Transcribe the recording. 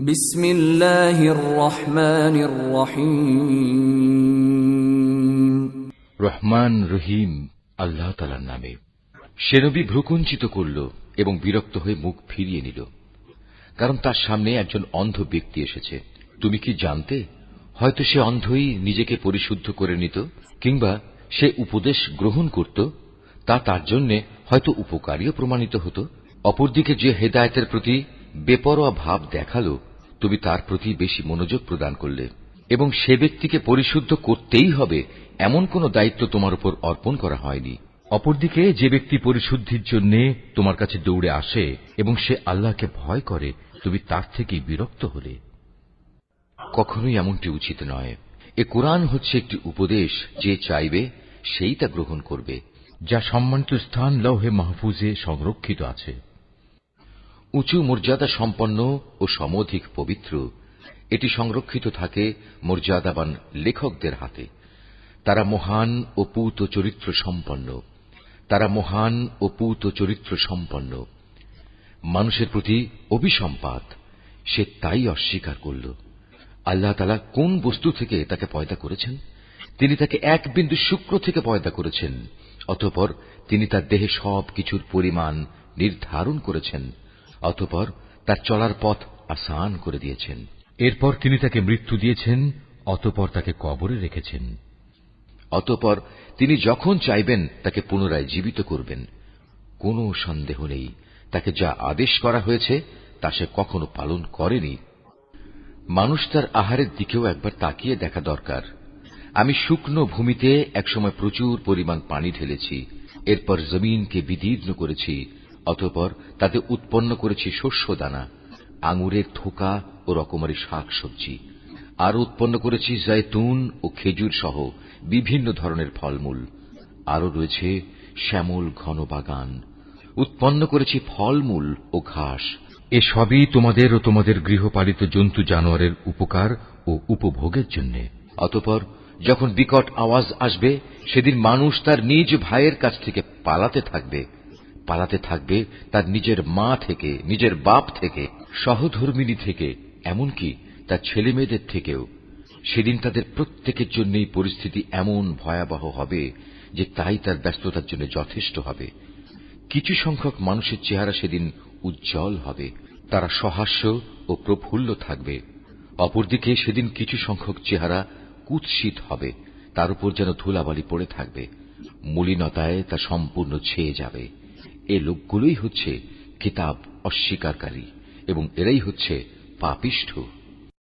বিসমিল্লাহির রহমানির রহিম। রহমান রহিম আল্লাহ তাআলার নামে। সে নবী ভ্রুকুঞ্চিত করল এবং বিরক্ত হয়ে মুখ ফিরিয়ে নিল, কারণ তার সামনে একজন অন্ধ ব্যক্তি এসেছে। তুমি কি জানতে, হয়তো সে অন্ধই নিজেকে পরিশুদ্ধ করে নিত, কিংবা সে উপদেশ গ্রহণ করত, তা তার জন্য হয়তো উপকারীও প্রমাণিত হতো। অপরদিকে যে হেদায়েতের প্রতি বেপরোয়া ভাব দেখালো, তুমি তার প্রতি বেশি মনোযোগ প্রদান করলে, এবং সে ব্যক্তিকে পরিশুদ্ধ করতেই হবে এমন কোন দায়িত্ব তোমার উপর অর্পণ করা হয়নি। অপরদিকে যে ব্যক্তি পরিশুদ্ধির জন্য তোমার কাছে দৌড়ে আসে এবং সে আল্লাহকে ভয় করে, তুমি তার থেকেই বিরক্ত হলে। কখনোই এমনটি উচিত নয়। এ কোরআন হচ্ছে একটি উপদেশ, যে চাইবে সেই তা গ্রহণ করবে, যা সম্মানিত স্থান লৌহে মাহফুজে সংরক্ষিত আছে। উঁচু মর্যাদা সম্পন্ন ও সমধিক পবিত্র, এটি সংরক্ষিত থাকে মর্যাদাবান লেখকদের হাতে। তারা মহান ও পূত চরিত্র সম্পন্ন, তারা মহান ও পূত চরিত্র সম্পন্ন। মানুষের প্রতি অভিসম্পাত, সে তাই অস্বীকার করল। আল্লাহ তাআলা কোন বস্তু থেকে তাকে পয়দা করেছেন? তিনি তাকে এক বিন্দু শুক্র থেকে পয়দা করেছেন। অতঃপর তিনি তার দেহে সব কিছুর পরিমাণ নির্ধারণ করেছেন। অতঃপর তার চলার পথ আসান করে দিয়েছেন। এরপর তিনি তাকে মৃত্যু দিয়েছেন। অতঃপর তাকে কবরে রেখেছেন। অতঃপর তিনি যখন চাইবেন তাকে পুনরায় জীবিত করবেন। কোনো সন্দেহ নেই, তাকে যা আদেশ করা হয়েছে তা সে কখনো পালন করেনি। মানুষ তার আহারের দিকেও একবার তাকিয়ে দেখা দরকার। আমি শুকনো ভূমিতে একসময় প্রচুর পরিমাণ পানি ঢেলেছি, এরপর জমিনকে বিদীর্ণ করেছি, অতঃপর তাতে উৎপন্ন করেছি শস্যদানা, আঙুরের থোকা ও রকমারি শাক সবজি। আর উৎপন্ন করেছি জয়তুন ও খেজুর সহ বিভিন্ন ধরনের ফলমূল। আরও রয়েছে শ্যামল ঘন বাগান। উৎপন্ন করেছি ফলমূল ও ঘাস। এসবই তোমাদের ও তোমাদের গৃহপালিত জন্তু জানোয়ারের উপকার ও উপভোগের জন্য। অতঃপর যখন বিকট আওয়াজ আসবে, সেদিন মানুষ তার নিজ ভাইয়ের কাছ থেকে পালাতে থাকবে তার নিজের মা থেকে, নিজের বাপ থেকে, সহধর্মিণী থেকে, এমনকি তার ছেলে মেয়েদের থেকেও। সেদিন তাদের প্রত্যেকের জন্যই পরিস্থিতি এমন ভয়াবহ হবে যে তাই তার ব্যস্ততার জন্য যথেষ্ট হবে। কিছু সংখ্যক মানুষের চেহারা সেদিন উজ্জ্বল হবে, তারা সহাস্য ও প্রফুল্ল থাকবে। অপরদিকে সেদিন কিছু সংখ্যক চেহারা কুৎসিত হবে, তার উপর যেন ধুলাবালি পড়ে থাকবে, মলিনতায় তা সম্পূর্ণ ছেয়ে যাবে। এ লোকগুলোই হচ্ছে কিতাব অস্বীকারী এবং এরাই হচ্ছে পাপিষ্ঠ।